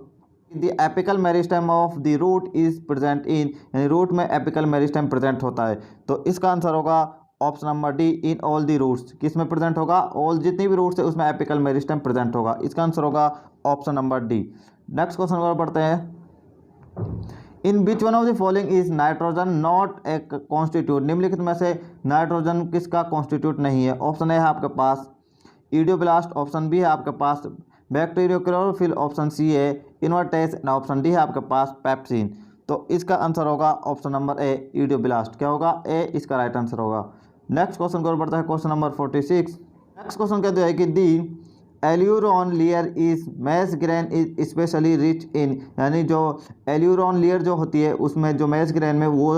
The apical meristem of the root is present in, यानी रूट में एपिकल मेरिस्टेम प्रेजेंट होता है। तो इसका आंसर होगा option number D in all the roots. किस में प्रेजेंट होगा? ऑल जितनी भी रूट्स है उसमें एपिकल मेरिस्टेम प्रेजेंट होगा। इसका आंसर होगा option number D. Next question को पढ़ते हैं। In which one of the following is nitrogen not a constituent, निम्नलिखित में से नाइट्रोजन किसका कॉन्स्टिट्यूट नहीं है? ऑप्शन ए है आपके पास इडियोब्लास्ट, ऑप्शन बी है आपके पास बैक्टीरियोक्लोरोफिल, ऑप्शन सी है इन्वर्टेस एंड ऑप्शन डी है आपके पास पेप्सिन। तो इसका आंसर होगा ऑप्शन नंबर ए इडियोब्लास्ट। क्या होगा? ए इसका राइट आंसर होगा। नेक्स्ट क्वेश्चन को बढ़ता है, क्वेश्चन नंबर 46। नेक्स्ट क्वेश्चन कहते हैं कि the aleurone layer is maize grain is specially rich in, यानी जो एल्यूरोन लेयर जो होती है उसमें जो मैस ग्रेन में वो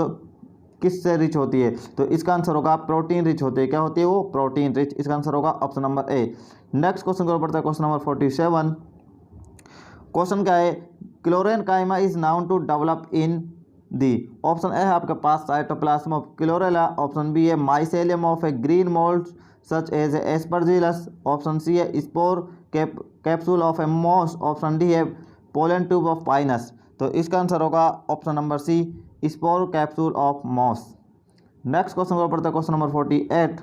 किससे रिच होती है? तो इसका आंसर होगा प्रोटीन रिच होती है। क्या होती है वो? Protein rich. इसका आंसर होगा option number A. Next question को पढ़ता है, क्वेश्चन नंबर 47। क्वेश्चन क्या है? Chlorenchyma is known to develop in the. Option A है आपके पास cytoplasm of Chlorella, option B है mycelium of a green mould such as Aspergillus, option C है spore capsule of a moss, option D है पोलन ट्यूब ऑफ पाइनस। तो इसका आंसर होगा option number C spore capsule of moss. Next question को पढ़ते हैं, question number 48।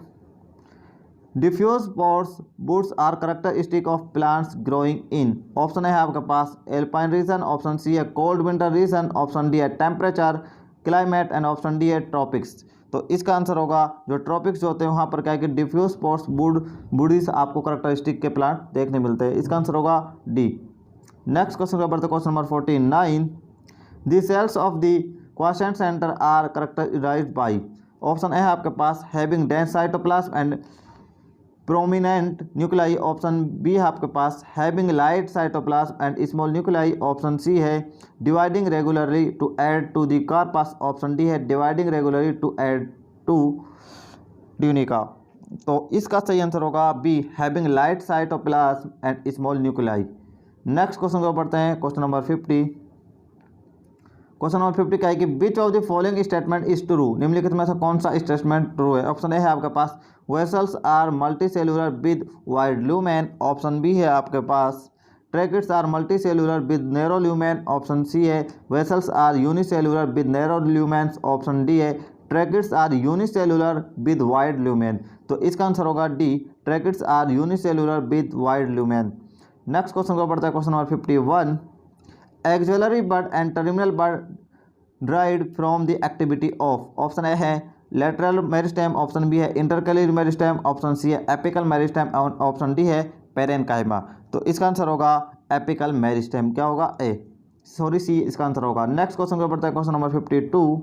Diffuse porous woods are characteristic of plants growing in. Option है आपके पास एल्पाइन रीजन, ऑप्शन सी है cold winter region, option D है temperature climate and option D है ट्रॉपिक्स। तो इसका आंसर होगा जो ट्रॉपिक्स होते हैं वहाँ पर क्या है कि डिफ्यूज पोर्स बुडीज आपको कैरेक्टरिस्टिक के प्लांट देखने मिलते हैं। इसका आंसर होगा डी। नेक्स्ट क्वेश्चन का बढ़ते question number 49। The cells of the quiescent centre are characterised by. Option A है आपके पास having dense cytoplasm and prominent nuclei, option B है आपके पास having light cytoplasm and small nuclei, option C है dividing regularly to add to the corpus, option D है dividing regularly to add to tunica. तो इसका सही आंसर होगा B having light cytoplasm and small nuclei. Next question को पढ़ते हैं, क्वेश्चन नंबर 50। क्वेश्चन नंबर 50 का है कि which of the following statement is true, निम्नलिखित में से कौन सा स्टेटमेंट ट्रू है। ऑप्शन ए है आपके पास vessels are multi cellular with wide lumen, option B है आपके पास tracheids are multi cellular with narrow lumen, option C है vessels are unicellular with narrow lumen, option D है tracheids are unicellular with wide lumen. तो इसका आंसर होगा D tracheids are unicellular with wide lumen. Next question को पढ़ता है, question number 51। Axillary bud and terminal bud derived from the activity of, option A है लेटरल मेरिस्टेम, ऑप्शन बी है इंटरकैलरी मेरिस्टेम, ऑप्शन सी है एपिकल मेरिस्टेम और ऑप्शन डी है पेरेनकाइमा। तो इसका आंसर होगा एपिकल मेरिस्टेम। क्या होगा ए, सॉरी सी इसका आंसर होगा। नेक्स्ट क्वेश्चन को पढ़ता है, क्वेश्चन नंबर 52।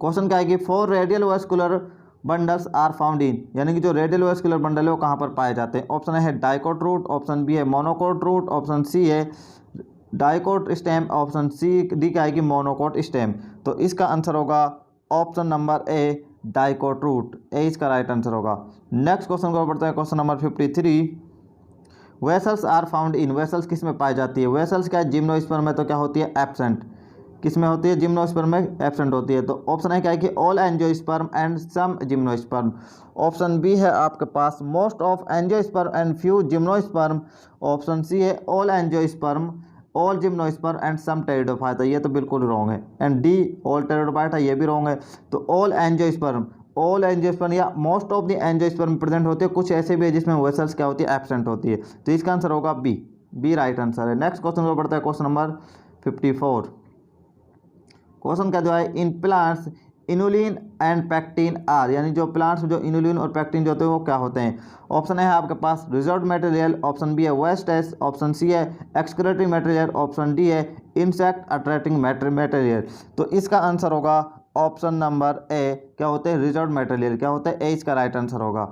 क्वेश्चन क्या है कि 4 radial vascular bundles are found in, यानी कि जो रेडियल वेस्कुलर बंडल है वो कहाँ पर पाए जाते हैं। ऑप्शन ए है डाइकोट रूट, ऑप्शन बी है monocot root, option C D डाइकोट स्टेम, ऑप्शन सी डी क्या है कि मोनोकोट स्टेम। तो इसका आंसर होगा option number A dicot root, A इसका राइट आंसर होगा। नेक्स्ट क्वेश्चन को पढ़ते हैं, question number 53। Vessels are found in, vessels किस में पाई जाती है। वेसल्स क्या है जिम्नोस्पर्म में, तो क्या होती है एब्सेंट, किस में होती है जिम्नोस्पर्म में एब्सेंट होती है। तो ऑप्शन है क्या है कि all angiosperm and some gymnosperm, option B है आपके पास most of angiosperm and few gymnosperm, option C है all angiosperm all gymnosperm and some pteridophyta, ये तो बिल्कुल रॉन्ग है। एंड डी ऑल टेरिडोफाइटा, ये भी रॉन्ग है। तो ऑल एंजियोस्पर्म या most of the angiosperm present होती है, कुछ ऐसे भी है जिसमें वेसल्स क्या होती है एब्सेंट होती है। तो इसका आंसर होगा बी, बी राइट आंसर है। नेक्स्ट क्वेश्चन को पढ़ता है, क्वेश्चन नंबर 54। क्वेश्चन क्या जो है in plants inulin and pectin are, यानी जो प्लांट्स जो इनुलिन और पैक्टिन जो होते हैं वो क्या होते हैं। ऑप्शन है आपके पास रिजर्व मटेरियल, ऑप्शन बी है वेस्ट एस, ऑप्शन सी है एक्सक्रीटरी मटेरियल, ऑप्शन डी है इंसेक्ट अट्रैक्टिंग मटेरियल। तो इसका आंसर होगा ऑप्शन नंबर ए, क्या होते हैं रिजर्व मटेरियल, क्या होता है ए इसका राइट आंसर होगा।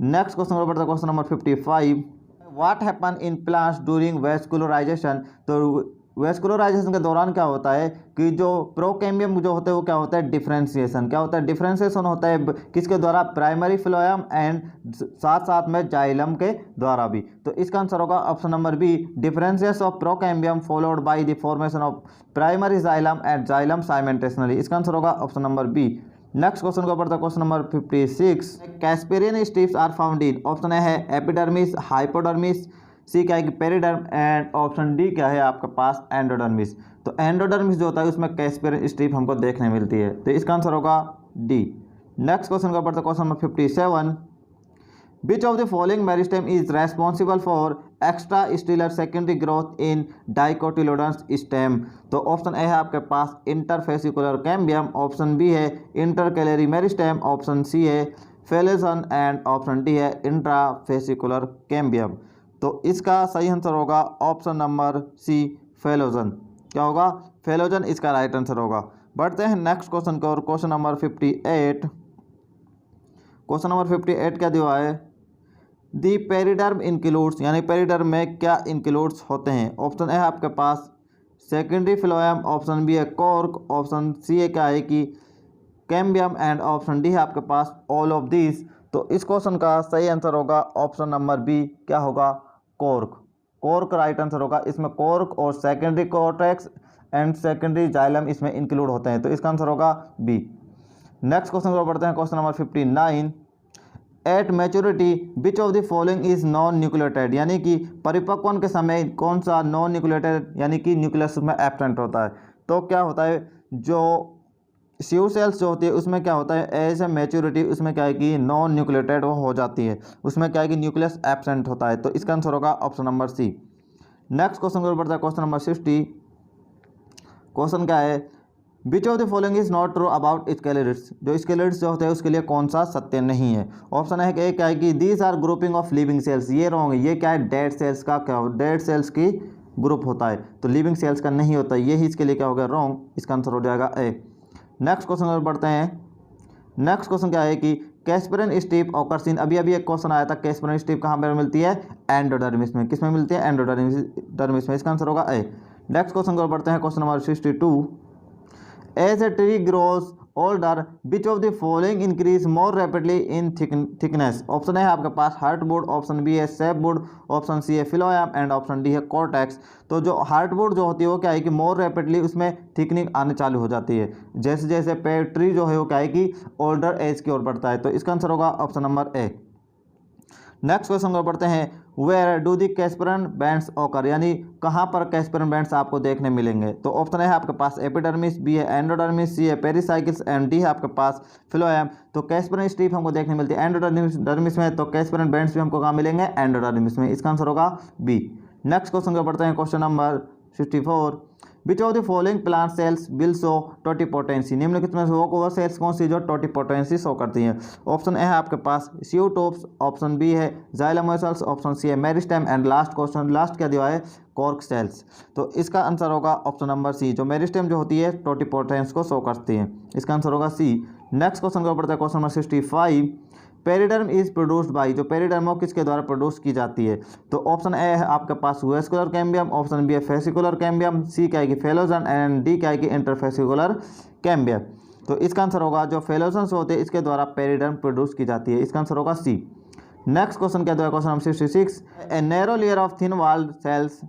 नेक्स्ट क्वेश्चन को पढ़ते हैं, question number 55। What happen in plants during vascularisation, तो वेस्कुलराइजेशन के दौरान क्या होता है कि जो प्रोकैम्बियम जो होते हैं वो क्या होता है डिफ्रेंशिएशन, क्या होता है डिफ्रेंशिएशन होता है किसके द्वारा प्राइमरी फ्लोएम एंड साथ साथ में जाइलम के द्वारा भी। तो इसका आंसर होगा option number B differentiation of procambium followed by the formation of primary xylem and xylem simultaneously, इसका आंसर होगा option number B. Next question को पढ़ता है, question number 56। Casparian strips are found in, option A है एपिडर्मिस, हाइपोडर्मिस, सी क्या है कि पेरिडर्म एंड ऑप्शन डी क्या है आपके पास एंडोडर्मिस। तो एंडोडर्मिस जो होता है उसमें कैस्पेरियन स्ट्रिप हमको देखने मिलती है, तो इसका आंसर होगा डी। नेक्स्ट क्वेश्चन का पढ़ते question number 57। Which of the following meristem is responsible for extrastelar secondary growth in dicotyledons stem. तो ऑप्शन ए है आपके पास इंटरफेसिकुलर कैम्बियम, ऑप्शन बी है इंटरकैलरी मेरिस्टेम, ऑप्शन सी है फेलोजन एंड ऑप्शन डी है इंट्राफेसिकुलर कैम्बियम। तो इसका सही आंसर होगा ऑप्शन नंबर सी फेलोजन, क्या होगा फेलोजन इसका राइट आंसर होगा। बढ़ते हैं नेक्स्ट क्वेश्चन को, और क्वेश्चन नंबर 58। क्वेश्चन नंबर 58 क्या दिया है दी पेरिडर्म इंक्लूड्स, यानी पेरिडर्म में क्या इंक्लूड्स होते हैं। ऑप्शन ए है आपके पास सेकेंडरी फ्लोएम, ऑप्शन बी है कॉर्क, ऑप्शन सी है क्या है कि कैम्बियम एंड ऑप्शन डी है आपके पास ऑल ऑफ दिस। तो इस क्वेश्चन का सही आंसर होगा ऑप्शन नंबर बी, क्या होगा कॉर्क, कॉर्क राइट आंसर होगा। इसमें कॉर्क और secondary cortex and secondary xylem इसमें इंक्लूड होते हैं, तो इसका आंसर होगा बी। नेक्स्ट क्वेश्चन को पढ़ते हैं, question number 59। At maturity which of the following is non nucleotide, यानी कि परिपक्वन के समय कौन सा नॉन न्यूक्लियोटाइड यानी कि न्यूक्लियस में एब्सेंट होता है। तो क्या होता है जो सीयू सेल्स जो होती है उसमें क्या होता है एज ए मैच्योरिटी उसमें क्या है कि नॉन न्यूक्लियोटाइड वो हो जाती है, उसमें क्या है कि न्यूक्लियस एब्सेंट होता है, तो इसका आंसर होगा option number C. Next question को पढ़ता है, क्वेश्चन नंबर 60। क्वेश्चन क्या है which of the following is not true about skeletons, जो स्केलेटन्स जो होते हैं उसके लिए कौन सा सत्य नहीं है। ऑप्शन है कि क्या है कि these are grouping of living cells, ये रॉन्ग है, ये क्या है डेड सेल्स का क्या डेड सेल्स की ग्रुप होता है, तो लिविंग सेल्स का नहीं होता, यही इसके लिए क्या होगा रॉन्ग, इसका आंसर हो जाएगा ए। नेक्स्ट क्वेश्चन पर बढ़ते हैं। नेक्स्ट क्वेश्चन क्या है कि कैस्परिन स्ट्रिप ऑकर्स इन, अभी अभी एक क्वेश्चन आया था, कैस्परिन स्ट्रिप कहाँ पर मिलती है? एंडोडर्मिस में। किसमें मिलती है? एंडोडर्मिस में। इसका आंसर होगा ए। नेक्स्ट क्वेश्चन को पढ़ते हैं, question number 62। As a tree grows older which of the following increase more rapidly in thickness? Option है आपके पास हार्टवुड, ऑप्शन बी है सैपवुड, ऑप्शन सी है फिलोयम एंड ऑप्शन डी है कॉर्टेक्स। तो जो हार्टवुड जो होती है वो क्या है कि मोर रैपिडली उसमें थिकनिंग आने चालू हो जाती है, जैसे जैसे पेड़ ट्री जो है वो क्या है कि ओल्डर एज की ओर बढ़ता है। तो इसका आंसर होगा option number A. Next question को पढ़ते हैं, where do the Casparian bands occur, यानी कहाँ पर कैस्परन बैंड्स आपको देखने मिलेंगे? तो ऑप्शन है आपके पास एपिडर्मिस, बी है एंडोडर्मिस, सी है पेरिसाइकिल्स एंड डी है आपके पास फिलोएम। तो कैस्परन स्ट्रिप हमको देखने मिलती है एंडोडर्मिस में, तो कैस्परन बैंड्स भी हमको कहाँ मिलेंगे? एंडोडर्मिस में। इसका आंसर होगा बी। नेक्स्ट क्वेश्चन को पढ़ते हैं, question number 64। Which of the following plant cells will show totipotency, निम्नलिखित में से वो सेल्स कौन सी जो टोटिपोटेंसी शो करती हैं? ऑप्शन ए है आपके पास सियोटोप्स, ऑप्शन बी है जाइलम सेल्स, ऑप्शन सी है meristem and last question last क्या दिया है? Cork cells. तो इसका आंसर होगा ऑप्शन नंबर सी, जो मेरिस्टेम जो होती है टोटिपोटेंस को शो करती है। इसका आंसर होगा सी। नेक्स्ट क्वेश्चन को पढ़ते हैं, question number 65। Periderm is produced by, जो पेरिडर्म हो किसके द्वारा प्रोड्यूस की जाती है? तो ऑप्शन ए है आपके पास वेस्कुलर कैम्बियम, ऑप्शन बी है फेसिकुलर कैम्बियम, सी क्या है कि फेलोजन एंड डी क्या है कि इंटरफेसिकुलर कैम्बियम। तो इसका आंसर होगा जो फेलोजन होते हैं इसके द्वारा पेरिडर्म प्रोड्यूस की जाती है। इसका आंसर होगा सी। नेक्स्ट क्वेश्चन क्या है? Question number 66। A narrow layer of thin walled cells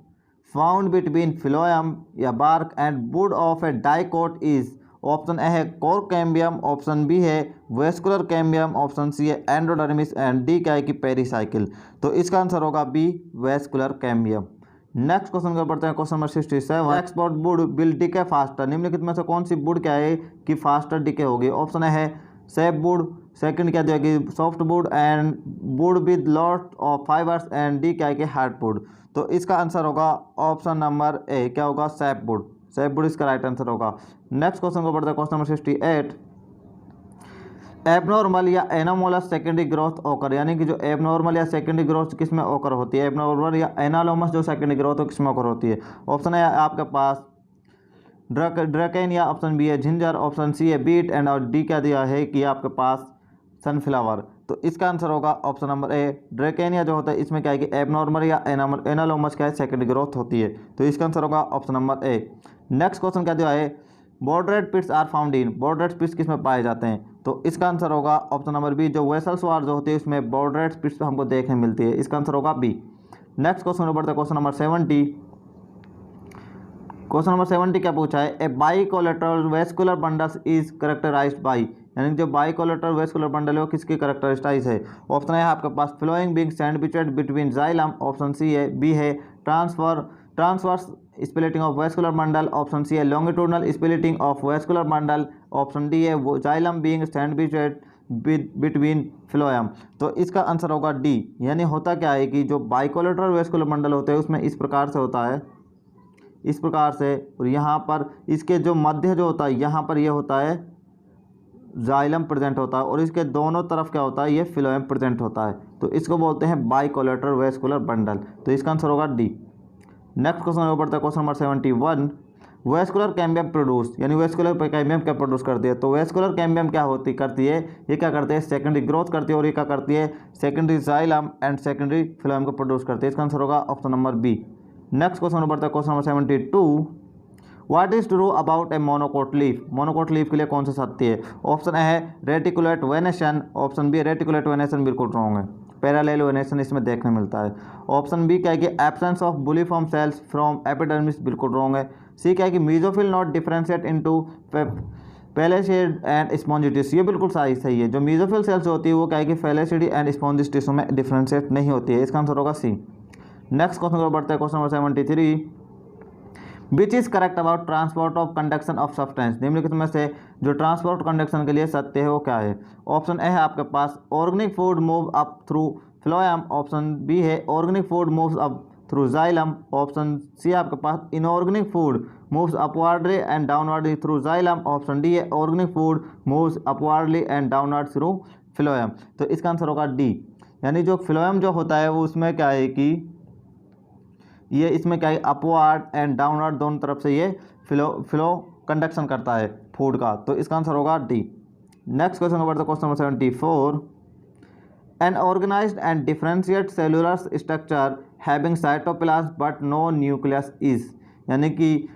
found between phloem या bark and wood of a dicot is, option A है कॉर्क कैम्बियम, ऑप्शन बी है वेस्कुलर कैम्बियम, ऑप्शन सी है एंडोडर्मिस एंड डी क्या है कि पेरिसाइकिल। तो इसका आंसर होगा B vascular cambium. Next question को पढ़ते हैं, question number 67। Export wood will decay faster, निम्नलिखित में से कौन सी वुड क्या है कि फास्टर डिके होगी? ऑप्शन है सेप वुड, सेकंड क्या दिया कि soft wood and would with lot of fibres and D क्या है कि हार्ड वुड। तो इसका आंसर होगा ऑप्शन नंबर ए, क्या होगा? सेप वुड। सेप वुड इसका राइट आंसर होगा। नेक्स्ट क्वेश्चन को पढ़ते हैं, क्वेश्चन नंबर 68। एबनॉर्मल या एनामोलस सेकेंडरी ग्रोथ ओकर, यानी कि जो एबनॉर्मल या सेकेंडरी ग्रोथ किसमें ओकर होती है? एबनॉर्मल या एनालोमस जो सेकेंडरी ग्रोथ किसमें ओकर होती है? ऑप्शन है आपके पास ड्रैकेनिया, ऑप्शन बी है झिंजर, ऑप्शन सी है बीट एंड और डी क्या दिया है कि आपके पास सनफ्लावर। तो इसका आंसर होगा ऑप्शन नंबर ए ड्रैकेनिया जो होता है इसमें क्या है कि एबनॉर्मल या एनालोमस क्या है सेकेंडरी ग्रोथ होती है। तो इसका आंसर होगा option number A. Next question क्या दिया है? बॉर्डरेट पिट्स आर फाउंड इन, बॉर्डरेट पिट्स किस में पाए जाते हैं? तो इसका आंसर होगा ऑप्शन नंबर बी, जो वेसल्स वार जो होती है उसमें बॉर्डरेट पिट्स हमको देखने मिलती है। इसका आंसर होगा बी। नेक्स्ट क्वेश्चन बढ़ता है, क्वेश्चन नंबर 70। क्वेश्चन नंबर 70 क्या पूछा है? A bicollateral vascular bundle is characterised by, यानी जो बाइकोलेटरल वेस्कुलर बंडल है वो किसकी करेक्टरिस्टाइज है? ऑप्शन है आपके पास phloem being sandwiched between xylem, option C है बी है transverse splitting of vascular bundle, option C है longitudinal splitting of vascular bundle, option D है वो xylem being sandwiched between phloem. तो इसका आंसर होगा डी। यानी होता क्या है कि जो बाइकोलेटरल वेस्कुलर बंडल होते हैं उसमें इस प्रकार से होता है, इस प्रकार से, और यहाँ पर इसके जो मध्य जो होता है यहाँ पर ये होता है जाइलम प्रेजेंट होता है और इसके दोनों तरफ क्या होता है? ये फिलोएम प्रेजेंट होता है। तो इसको बोलते हैं बाइकोलेटरल वेस्कुलर बंडल। तो इसका आंसर होगा डी। नेक्स्ट क्वेश्चन पढ़ता है, question number 71। Vascular cambium produce, यानी वेस्कुलर कैम्बियम क्या प्रोड्यूस करती है? तो वेस्कुलर कैम्बियम क्या करती है? ये क्या करते हैं? सेकेंडरी ग्रोथ करती है और ये क्या करती है? Secondary xylem and secondary phloem को प्रोड्यूस करती है। इसका आंसर होगा option number B. Next question पढ़ता है, question number 72। What is true about a monocot leaf, monocot leaf के लिए कौन सा सत्य है? ऑप्शन ए है reticulate venation, option B reticulate venation बिल्कुल रॉन्ग है, पैरेलल वेनेशन इसमें देखने मिलता है। ऑप्शन बी क्या है कि absence of bulliform cells from epidermis बिल्कुल रॉन्ग है। सी क्या है कि mesophyll not differentiate into palisade and spongy tissue, ये बिल्कुल सही है। जो मीजोफिल सेल्स होती है वो क्या है कि पैलेसिडी एंड स्पॉन्जिटिस में डिफरेंशिएट नहीं होती है। इसका आंसर होगा सी। नेक्स्ट क्वेश्चन को बढ़ते हैं, question number 73। Which is correct about transport of conduction of substance, निम्नलिखित में से जो ट्रांसपोर्ट कंडक्शन के लिए सत्य है वो क्या है? ऑप्शन ए है आपके पास organic food move up through phloem, option B है organic food moves up through xylem, option C आपके पास inorganic food moves upwardly and downwardly through xylem, option D है organic food moves upwardly and downward through phloem. तो इसका आंसर होगा डी। यानी जो फ्लोएम जो होता है वो उसमें क्या है कि ये इसमें क्या है अपवार्ड एंड डाउनवर्ड दोनों तरफ से ये फ्लो कंडक्शन करता है फूड का। तो इसका आंसर होगा डी। नेक्स्ट क्वेश्चन को बढ़ते हैं question number 74। An organized and differentiate cellular structure having cytoplasm but no nucleus is, यानी कि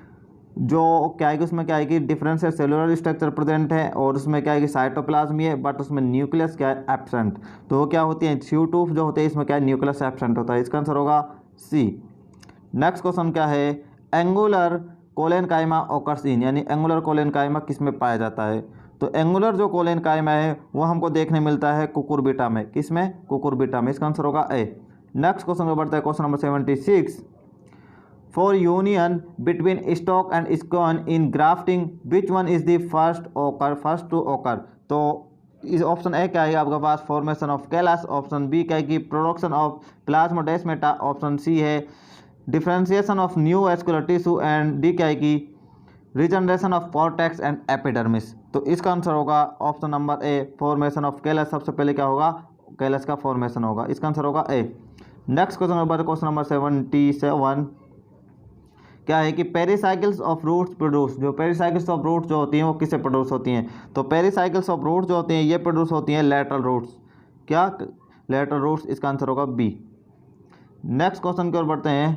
जो क्या है कि उसमें क्या है कि डिफरेंशिएट सेलुलर स्ट्रक्चर प्रेजेंट है और उसमें क्या है कि साइटोप्लाज्म ही है बट उसमें न्यूक्लियस क्या है एब्सेंट। तो वो क्या होती है CO2 जो होते हैं इसमें क्या है न्यूक्लियस एब्सेंट होता है। इसका आंसर होगा सी। नेक्स्ट क्वेश्चन क्या है, एंगुलर कोलेनकाइमा ऑकर्स इन, यानी एंगुलर कोलेनकाइमा किस में पाया जाता है। तो एंगुलर जो कोलेनकाइमा है वो हमको देखने मिलता है कुकुरबिटा में, किस में, कुकुरबिटा में। इसका आंसर होगा ए। नेक्स्ट क्वेश्चन में बढ़ता है question number 76। For union between stock and scion in grafting which one is the first to occur. तो इस ऑप्शन ए क्या है आपके पास formation of callus, option B क्या है कि production of plasmodesmata, option C है differentiation of new vascular tissue and D क्या है कि regeneration of cortex and epidermis. तो इसका आंसर होगा option number A formation of callus. सबसे पहले क्या होगा, कैलस का फॉर्मेशन होगा। इसका आंसर होगा ए। नेक्स्ट क्वेश्चन नंबर 77 क्या है कि पेरिसाइकिल्स ऑफ रूट्स प्रोड्यूस, जो पेरिसाइकिल्स ऑफ रूट्स जो होती हैं वो किससे प्रोड्यूस होती हैं। तो पेरिसाइकिल्स ऑफ रूट्स जो होती हैं ये प्रोड्यूस होती हैं लेटरल रूट्स, क्या लेटरल रूट्स। इसका आंसर होगा बी। नेक्स्ट क्वेश्चन की ओर बढ़ते हैं।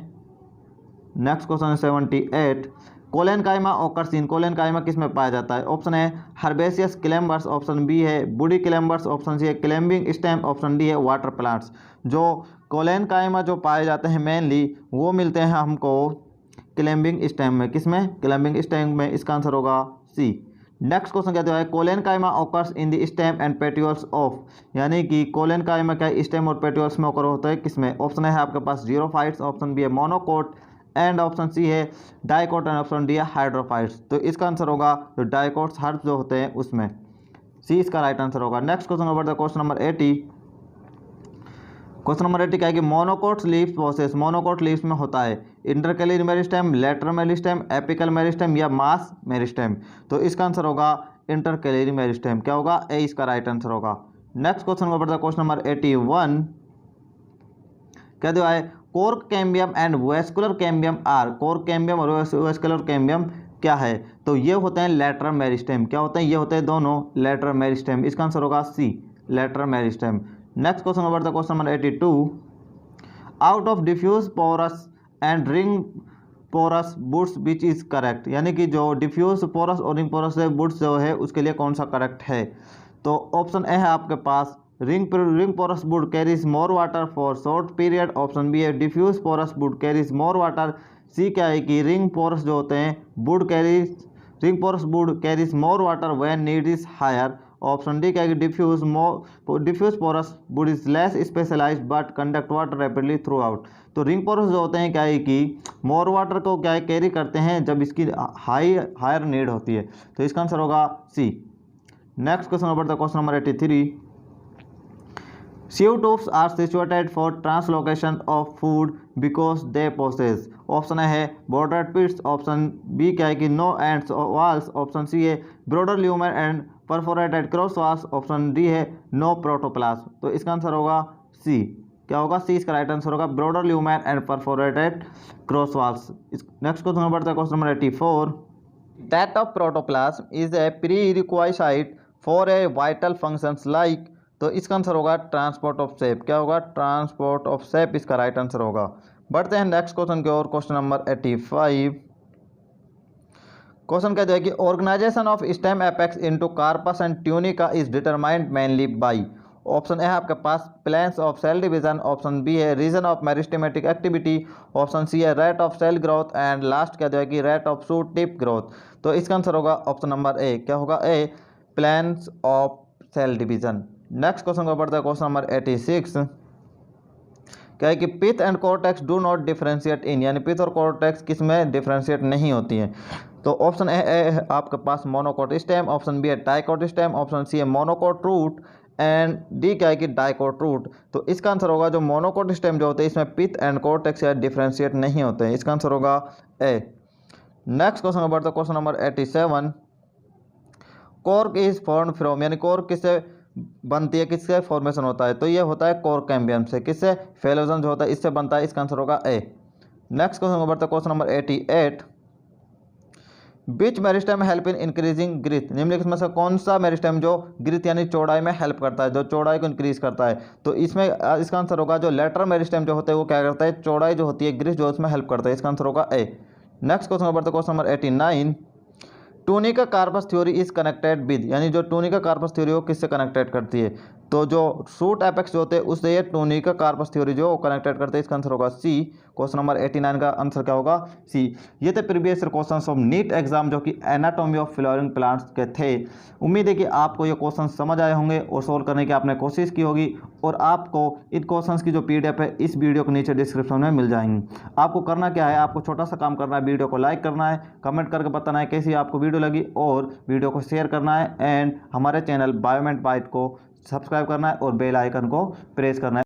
Next question 78। कोलेनकाइमा ऑकर्स इन, कोलेनकाइमा किस में पाया जाता है। ऑप्शन है हर्बेसियस क्लेम्बर्स, ऑप्शन बी है बूडी क्लेम्बर्स, ऑप्शन सी है क्लेम्बिंग स्टेम, ऑप्शन डी है वाटर प्लांट्स। जो कोलेनकाइमा जो पाए जाते हैं मेनली वो मिलते हैं हमको क्लेम्बिंग स्टेम में, किस में, क्लेम्बिंग स्टेम में। इसका आंसर होगा सी। नेक्स्ट क्वेश्चन कहते हैं collenchyma occurs in the stem and petioles of, यानी कि कोलेनकाइमा क्या स्टेम और पेट्यूल्स में ऑकर होता है किसमें। ऑप्शन है आपके पास जीरोफाइट्स, ऑप्शन बी है monocot and option C D dicot and option D है हाइड्रोफाइट्स। तो इसका आंसर होगा जो डाइकोट्स हर्ब्स जो होते हैं उसमें, सी इसका राइट आंसर होगा। Next question number question number 80। Question number 80 क्या है कि monocot leaves possess, monocot leaves में होता है intercalary meristem, lateral meristem, apical meristem या मास मेरिस्टेम। तो इसका आंसर होगा इंटरकैलियर मेरिस्टेम। क्या होगा, ए इसका राइट आंसर होगा। Next question number question number 81 क्या दिया है cork cambium and vascular cambium are, cork cambium और वेस्कुलर कैम्बियम क्या है। तो ये होते हैं लेटरल मेरिस्टेम, क्या होते हैं, ये होते हैं दोनों लेटरल मेरिस्टेम। इसका आंसर होगा C lateral meristem. Next question number question number 82। Out of diffuse porous and ring porous woods which is correct, यानी कि जो डिफ्यूज पोरस और रिंग पोरस बुड्स जो है उसके लिए कौन सा करेक्ट है। तो ऑप्शन ए है आपके पास ring porous wood carries more water for short period, option B है diffuse porous wood carries more water, C क्या है कि रिंग पोरस जो होते हैं ring porous wood carries more water when need is higher, option D क्या है कि diffuse porous wood is less specialised but conduct water rapidly throughout. तो रिंग पोरस जो होते हैं क्या है कि मोर वाटर को क्या है कैरी करते हैं जब इसकी हायर नीड होती है। तो इसका आंसर होगा C. Next question number question number 83। Sieve tubes are situated for translocation of food because they possess, option है bordered pits, ऑप्शन बी क्या है कि no ends walls, option C है broader lumen and perforated cross walls, option D है no protoplasm। तो इसका आंसर होगा सी। क्या होगा, सी इसका राइट आंसर होगा broader lumen and perforated cross walls। Next question number है question number 84। that of protoplasm is a prerequisite for a vital functions like, तो इसका आंसर होगा ट्रांसपोर्ट ऑफ शेप। क्या होगा, ट्रांसपोर्ट ऑफ शेप इसका राइट आंसर होगा। बढ़ते हैं नेक्स्ट क्वेश्चन की ओर। Question number 85। क्वेश्चन कहते हैं कि organisation of stem apex into corpus and tunica is determined mainly by, option है आपके पास planes of cell division, option B है region of meristematic activity, option C है rate of cell growth and last क्या है कि rate of shoot tip growth. तो इसका आंसर होगा ऑप्शन नंबर ए। क्या होगा, A planes of cell division. Next question को बढ़ता है क्वेश्चन नंबर 86। क्या है कि pith and cortex do not differentiate in, यानी पिथ और कॉर्टेक्स किस में डिफरेंशिएट नहीं होती हैं। तो ऑप्शन ए आपके पास मोनोकोट स्टेम, ऑप्शन बी है डाइकोट स्टेम, ऑप्शन सी है मोनोकोट रूट एंड डी क्या है कि डाइकोट रूट। तो इसका आंसर होगा जो मोनोकोट स्टेम जो होते हैं इसमें पिथ एंड कॉर्टेक्स डिफरेंशिएट नहीं होते हैं। इसका आंसर होगा ए। नेक्स्ट क्वेश्चन को बढ़ता है question number 87। Cork is form from, यानी कॉर्क किससे बनती है, किससे फॉर्मेशन होता है। तो ये होता है कोर्क कैम्बियम से, किससे, फेलोजन जो होता है इससे बनता है। इसका आंसर होगा ए। नेक्स्ट क्वेश्चन को बढ़ता है question number 88। Which meristem help in increasing girth, निम्नलिखित में से कौन सा मेरिस्टेम जो ग्रीथ यानी चौड़ाई में हेल्प करता है, जो चौड़ाई को इंक्रीज करता है। तो इसमें इसका आंसर होगा जो लेटरल मेरिस्टेम जो होते हैं वो क्या करता है, चौड़ाई जो होती है ग्रीथ जो उसमें हेल्प करता है। इसका आंसर होगा ए। नेक्स्ट क्वेश्चन बढ़ते question number 89। Tunica corpus theory is connected with, यानी जो टूनिका कार्पस थ्योरी वो किससे कनेक्टेड करती है। तो जो शूट एपेक्स जो होते हैं उससे ये टूनिका कार्पस थ्योरी जो कनेक्टेड करते हैं। इसका आंसर होगा सी। क्वेश्चन नंबर 89 का आंसर क्या होगा, सी। ये थे previous questions of NEET exam जो कि एनाटॉमी ऑफ फ्लावरिंग प्लांट्स के थे। उम्मीद है कि आपको ये क्वेश्चन समझ आए होंगे और सोल्व करने की आपने कोशिश की होगी, और आपको इन क्वेश्चंस की जो PDF है इस वीडियो के नीचे डिस्क्रिप्शन में मिल जाएंगी। आपको करना क्या है, आपको छोटा सा काम करना है, वीडियो को लाइक करना है, कमेंट करके बताना है कैसी आपको वीडियो लगी, और वीडियो को शेयर करना है, एंड हमारे चैनल बायोमेंट बाइट को सब्सक्राइब करना है और बेल आइकन को प्रेस करना है।